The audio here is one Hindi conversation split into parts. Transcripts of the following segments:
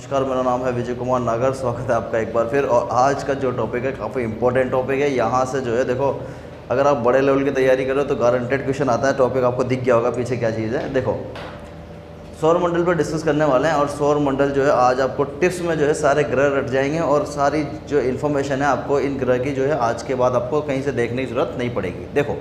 नमस्कार, मेरा नाम है विजय कुमार नागर। स्वागत है आपका एक बार फिर। और आज का जो टॉपिक है काफ़ी इंपॉर्टेंट टॉपिक है। यहाँ से जो है देखो, अगर आप बड़े लेवल की तैयारी करो तो गारंटेड क्वेश्चन आता है। टॉपिक आपको दिख गया होगा पीछे क्या चीज़ है। देखो, सौर मंडल पर डिस्कस करने वाले हैं। और सौर मंडल जो है आज आपको टिप्स में जो है सारे ग्रह रट जाएंगे और सारी जो इन्फॉर्मेशन है आपको इन ग्रह की जो है आज के बाद आपको कहीं से देखने की ज़रूरत नहीं पड़ेगी। देखो,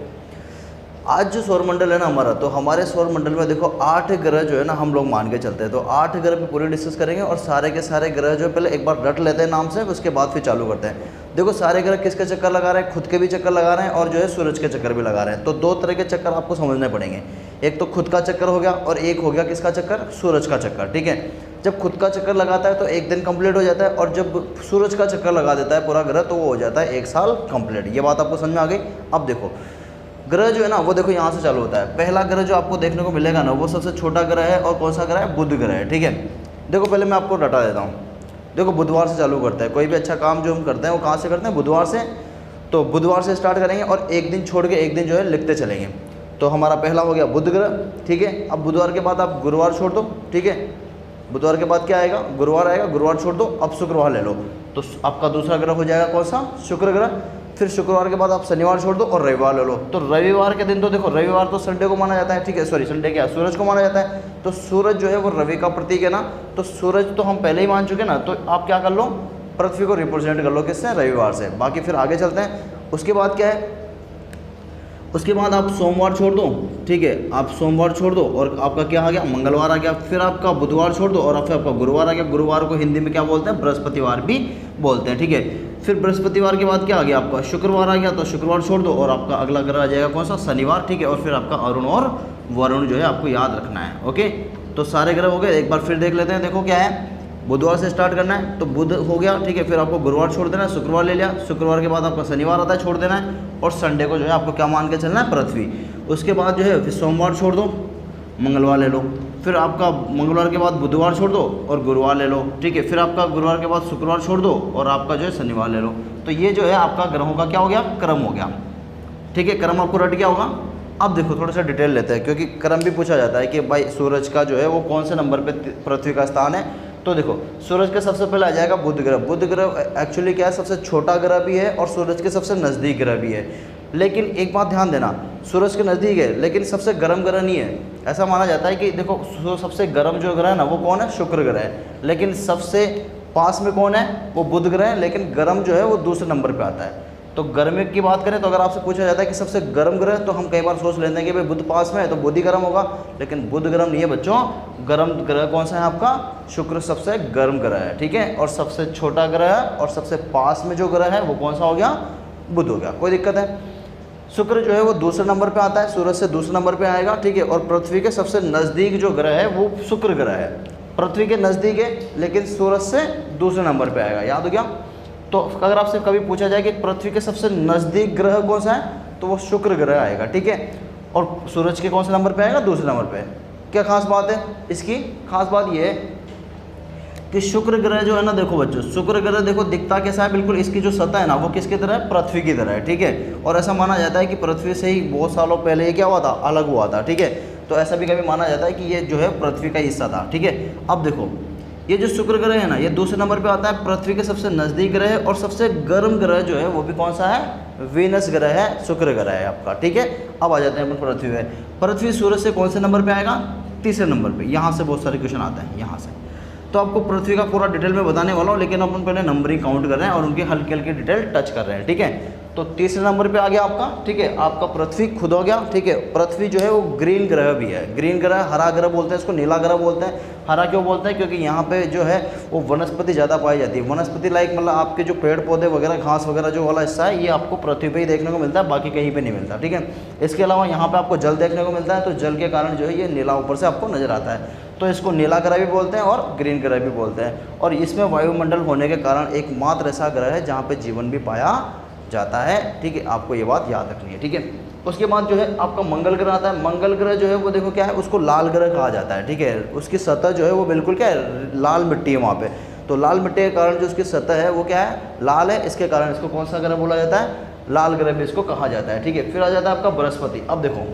आज जो सौर मंडल है ना हमारा, तो हमारे सौर मंडल में देखो 8 ग्रह जो है ना हम लोग मान के चलते हैं। तो 8 ग्रह पे पूरी डिस्कस करेंगे और सारे के सारे ग्रह जो पहले एक बार रट लेते हैं नाम से, उसके बाद फिर चालू करते हैं। देखो, सारे ग्रह किसके चक्कर लगा रहे हैं? खुद के भी चक्कर लगा रहे हैं और जो है सूरज के चक्कर भी लगा रहे हैं। तो 2 तरह के चक्कर आपको समझने पड़ेंगे। एक तो खुद का चक्कर हो गया और एक हो गया किसका चक्कर? सूरज का चक्कर। ठीक है, जब खुद का चक्कर लगाता है तो एक दिन कंप्लीट हो जाता है, और जब सूरज का चक्कर लगा देता है पूरा ग्रह तो वो हो जाता है 1 साल कंप्लीट। ये बात आपको समझ में आ गई। अब देखो, ग्रह जो है ना वो देखो यहाँ से चालू होता है। पहला ग्रह जो आपको देखने को मिलेगा ना वो सबसे छोटा ग्रह है। और कौन सा ग्रह है? बुध ग्रह है। ठीक है, देखो पहले मैं आपको रटा देता हूँ। देखो, बुधवार से चालू करते हैं। कोई भी अच्छा काम जो हम करते हैं वो कहाँ से करते हैं? बुधवार से। तो बुधवार से स्टार्ट करेंगे और एक दिन छोड़ के एक दिन जो है लिखते चलेंगे। तो हमारा पहला हो गया बुध ग्रह। ठीक है, अब बुधवार के बाद आप गुरुवार छोड़ दो। ठीक है, बुधवार के बाद क्या आएगा? गुरुवार आएगा। गुरुवार छोड़ दो, अब शुक्रवार ले लो। तो आपका दूसरा ग्रह हो जाएगा कौन सा? शुक्र ग्रह। फिर शुक्रवार के बाद आप शनिवार छोड़ दो और रविवार ले लो। तो रविवार के दिन तो देखो, रविवार तो संडे को माना जाता है। ठीक है, सॉरी संडे क्या, सूरज को माना जाता है। तो सूरज जो है वो रवि का प्रतीक है ना, तो सूरज तो हम पहले ही मान चुके ना। तो आप क्या कर लो? पृथ्वी को रिप्रेजेंट कर लो किससे? रविवार से। बाकी फिर आगे चलते हैं। उसके बाद क्या है? उसके बाद आप सोमवार छोड़ दो। ठीक है, आप सोमवार छोड़ दो और आपका क्या आ गया? मंगलवार आ गया। फिर आपका बुधवार छोड़ दो और फिर आपका गुरुवार आ गया। गुरुवार को हिंदी में क्या बोलते हैं? बृहस्पतिवार भी बोलते हैं। ठीक है, फिर बृहस्पतिवार के बाद क्या आ गया? आपका शुक्रवार आ गया। तो शुक्रवार छोड़ दो और आपका अगला ग्रह आ जाएगा कौन सा? शनिवार। ठीक है, और फिर आपका अरुण और वरुण जो है आपको याद रखना है। ओके, तो सारे ग्रह हो गए। एक बार फिर देख लेते हैं। देखो क्या है, बुधवार से स्टार्ट करना है तो बुध हो गया। ठीक है, फिर आपको गुरुवार छोड़ देना है, शुक्रवार ले लिया। शुक्रवार के बाद आपका शनिवार आता है, छोड़ देना है। और संडे को जो है आपको क्या मान के चलना है? पृथ्वी। उसके बाद जो है फिर सोमवार छोड़ दो, मंगलवार ले लो। फिर आपका मंगलवार के बाद बुधवार छोड़ दो और गुरुवार ले लो। ठीक है, फिर आपका गुरुवार के बाद शुक्रवार छोड़ दो और आपका जो है शनिवार ले लो। तो ये जो है आपका ग्रहों का क्या हो गया? क्रम हो गया। ठीक है, क्रम आपको रट गया होगा। अब देखो थोड़ा सा डिटेल लेते हैं, क्योंकि क्रम भी पूछा जाता है कि भाई सूरज का जो है वो कौन से नंबर पे पृथ्वी का स्थान है। तो देखो, सूरज के सबसे पहले आ जाएगा बुध ग्रह। बुध ग्रह एक्चुअली क्या है? सबसे छोटा ग्रह भी है और सूरज के सबसे नज़दीक ग्रह भी है। लेकिन एक बात ध्यान देना, सूरज के नज़दीक है लेकिन सबसे गर्म ग्रह नहीं है। ऐसा माना जाता है कि देखो सबसे गर्म जो ग्रह है ना वो कौन है? शुक्र ग्रह है। लेकिन सबसे पास में कौन है? वो बुध ग्रह है। लेकिन गर्म जो है वो दूसरे नंबर पर आता है। तो गर्मी की बात करें तो अगर आपसे पूछा जाता है कि सबसे गर्म ग्रह, तो हम कई बार सोच लेते हैं कि भाई बुध पास में है तो बुध ही गर्म होगा। लेकिन बुध गर्म नहीं है बच्चों। गर्म ग्रह कौन सा है आपका? शुक्र सबसे गर्म ग्रह है। ठीक है, और सबसे छोटा ग्रह है और सबसे पास में जो ग्रह है वो कौन सा हो गया? बुध हो गया। कोई दिक्कत है? शुक्र जो है वो दूसरे नंबर पे आता है, सूरज से दूसरे नंबर पे आएगा। ठीक है, और पृथ्वी के सबसे नज़दीक जो ग्रह है वो शुक्र ग्रह है। पृथ्वी के नज़दीक है लेकिन सूरज से दूसरे नंबर पे आएगा। याद हो गया? तो अगर आपसे कभी पूछा जाए कि पृथ्वी के सबसे नज़दीक ग्रह कौन सा है, तो वो शुक्र ग्रह आएगा। ठीक है, और सूरज के कौन से नंबर पे आएगा? दूसरे नंबर पे। क्या खास बात है इसकी? खास बात ये है कि शुक्र ग्रह जो है ना, देखो बच्चों, शुक्र ग्रह देखो दिखता कैसा है? बिल्कुल इसकी जो सतह है ना वो किसकी तरह है? पृथ्वी की तरह है। ठीक है, और ऐसा माना जाता है कि पृथ्वी से ही बहुत सालों पहले ये क्या हुआ था? अलग हुआ था। ठीक है, तो ऐसा भी कभी माना जाता है कि ये जो है पृथ्वी का हिस्सा था। ठीक है, अब देखो ये जो शुक्र ग्रह है ना ये दूसरे नंबर पे आता है, पृथ्वी के सबसे नज़दीक ग्रह है। और सबसे गर्म ग्रह जो है वो भी कौन सा है? वीनस ग्रह है, शुक्र ग्रह है आपका। ठीक है, अब आ जाते हैं अपन पृथ्वी पे। पृथ्वी सूरज से कौन से नंबर पे आएगा? तीसरे नंबर पे। यहाँ से बहुत सारे क्वेश्चन आते हैं यहाँ से। तो आपको पृथ्वी का पूरा डिटेल में बताने वाला हूँ, लेकिन अपन पहले नंबरिंग काउंट कर रहे हैं और उनकी हल्की हल्की डिटेल टच कर रहे हैं। ठीक है, तो तीसरे नंबर पे आ गया आपका। ठीक है, आपका पृथ्वी खुद हो गया। ठीक है, पृथ्वी जो है वो ग्रीन ग्रह भी है। ग्रीन ग्रह, हरा ग्रह बोलते हैं इसको, नीला ग्रह बोलते हैं। हरा क्यों बोलते हैं? क्योंकि यहाँ पे जो है वो वनस्पति ज़्यादा पाई जाती है। वनस्पति लाइक मतलब आपके जो पेड़ पौधे वगैरह, घास वगैरह जो वाला हिस्सा है ये आपको पृथ्वी पे ही देखने को मिलता है, बाकी कहीं पे नहीं मिलता। ठीक है, इसके अलावा यहाँ पे आपको जल देखने को मिलता है, तो जल के कारण जो है ये नीला ऊपर से आपको नज़र आता है। तो इसको नीला ग्रह भी बोलते हैं और ग्रीन ग्रह भी बोलते हैं। और इसमें वायुमंडल होने के कारण एकमात्र ऐसा ग्रह है जहाँ पे जीवन भी पाया जाता है। ठीक है, आपको ये बात याद रखनी है। ठीक है, उसके बाद जो है आपका मंगल ग्रह आता है। मंगल ग्रह जो है वो देखो क्या है? उसको लाल ग्रह कहा जाता है। ठीक है, उसकी सतह जो है वो बिल्कुल क्या है? लाल मिट्टी है वहाँ पे। तो लाल मिट्टी के कारण जो उसकी सतह है वो क्या है? लाल है। इसके कारण इसको कौन सा ग्रह बोला जाता है? लाल ग्रह भी इसको कहा जाता है। ठीक है, फिर आ जाता है आपका बृहस्पति। अब देखो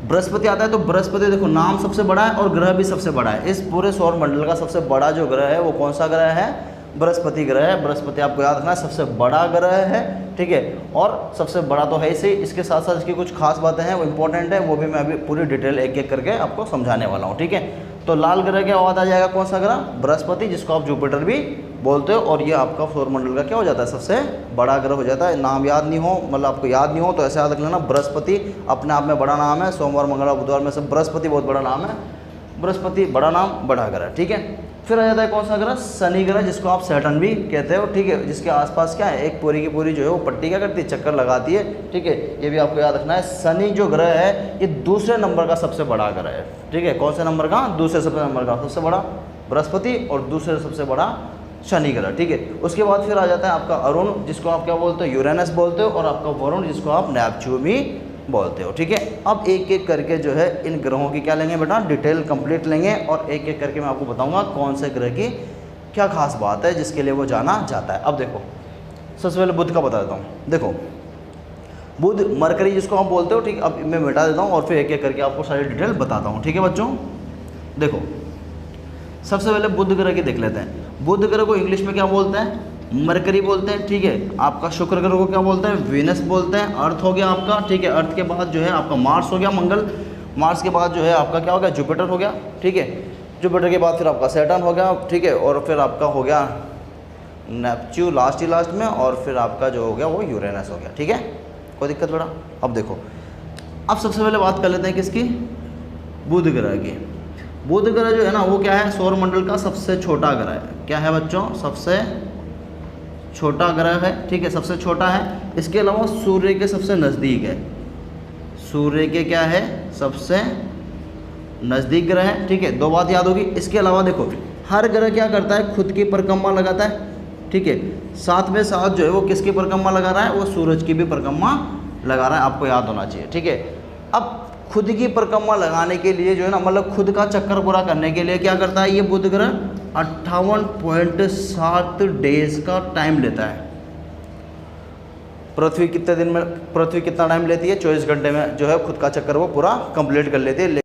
बृहस्पति आता है तो बृहस्पति देखो नाम सबसे बड़ा है और ग्रह भी सबसे बड़ा है। इस पूरे सौर मंडल का सबसे बड़ा जो ग्रह है वो कौन सा ग्रह है? बृहस्पति ग्रह है। बृहस्पति आपको याद रखना है सबसे बड़ा ग्रह है, ठीक है। और सबसे बड़ा तो है ही सही, इसके साथ साथ इसकी कुछ खास बातें हैं वो इंपॉर्टेंट है, वो भी मैं अभी पूरी डिटेल एक एक करके आपको समझाने वाला हूँ, ठीक है। तो लाल ग्रह क्या बाद आ जाएगा? कौन सा ग्रह? बृहस्पति, जिसको आप जुपिटर भी बोलते हो। और ये आपका सौरमंडल का क्या हो जाता है? सबसे बड़ा ग्रह हो जाता है। नाम याद नहीं हो, मतलब आपको याद नहीं हो तो ऐसे याद रख लेना, बृहस्पति अपने आप में बड़ा नाम है। सोमवार मंगलवार बुधवार में से बृहस्पति बहुत बड़ा नाम है। बृहस्पति बड़ा नाम, बड़ा ग्रह, ठीक है। फिर आ जाता है कौन सा ग्रह? शनि ग्रह, जिसको आप सैटर्न भी कहते हो, ठीक है। जिसके आसपास क्या है? एक पूरी की पूरी जो है वो पट्टी क्या करती है? चक्कर लगाती है, ठीक है। ये भी आपको याद रखना है। शनि जो ग्रह है ये दूसरे नंबर का सबसे बड़ा ग्रह है, ठीक है। कौन से नंबर का? दूसरे सबसे नंबर का सबसे बड़ा बृहस्पति और दूसरे सबसे बड़ा शनि ग्रह, ठीक है। उसके बाद फिर आ जाता है आपका अरुण, जिसको आप क्या बोलते हो? यूरेनस बोलते हो। और आपका वरुण, जिसको आप नेपच्यून भी बोलते हो, ठीक है। अब एक एक करके जो है इन ग्रहों की क्या लेंगे बेटा? डिटेल कंप्लीट लेंगे और एक एक करके मैं आपको बताऊंगा कौन से ग्रह की क्या खास बात है जिसके लिए वो जाना जाता है। अब देखो, सबसे पहले बुध का बता देता हूँ। देखो बुध, मरकरी जिसको आप बोलते हो, ठीक। अब मैं मिटा देता हूँ और फिर एक एक करके आपको सारी डिटेल बताता हूँ, ठीक है बच्चों। देखो सबसे पहले बुध ग्रह की देख लेते हैं। बुध ग्रह को इंग्लिश में क्या बोलते हैं? मरकरी बोलते हैं, ठीक है। आपका शुक्र ग्रह को क्या बोलते हैं? वीनस बोलते हैं। अर्थ हो गया आपका, ठीक है। अर्थ के बाद जो है आपका मार्स हो गया, मंगल। मार्स के बाद जो है आपका क्या हो गया? जुपिटर हो गया, ठीक है। जुपिटर के बाद फिर आपका सैटर्न हो गया, ठीक है। और फिर आपका हो गया नेपच्यून लास्ट में, और फिर आपका जो हो गया वो यूरेनस हो गया, ठीक है। कोई दिक्कत बड़ा? अब देखो, अब सबसे पहले बात कर लेते हैं किसकी? बुध ग्रह की। बुध ग्रह जो है ना वो क्या है? सौर मंडल का सबसे छोटा ग्रह है। क्या है बच्चों? सबसे छोटा ग्रह है, ठीक है। सबसे छोटा है। इसके अलावा सूर्य के सबसे नज़दीक है। सूर्य के क्या है? सबसे नज़दीक ग्रह है, ठीक है। दो बात याद होगी। इसके अलावा देखो, हर ग्रह क्या करता है? खुद की परिक्रमा लगाता है, ठीक है। साथ में साथ जो है वो किसकी परिक्रमा लगा रहा है? वो सूरज की भी परिक्रमा लगा रहा है, आपको याद होना चाहिए, ठीक है। अब खुद की परिक्रमा लगाने के लिए जो है ना, मतलब खुद का चक्कर पूरा करने के लिए क्या करता है ये बुध ग्रह? 58.7 डेज का टाइम लेता है। पृथ्वी कितने दिन में, पृथ्वी कितना टाइम लेती है? 24 घंटे में जो है खुद का चक्कर वो पूरा कंप्लीट कर लेती है।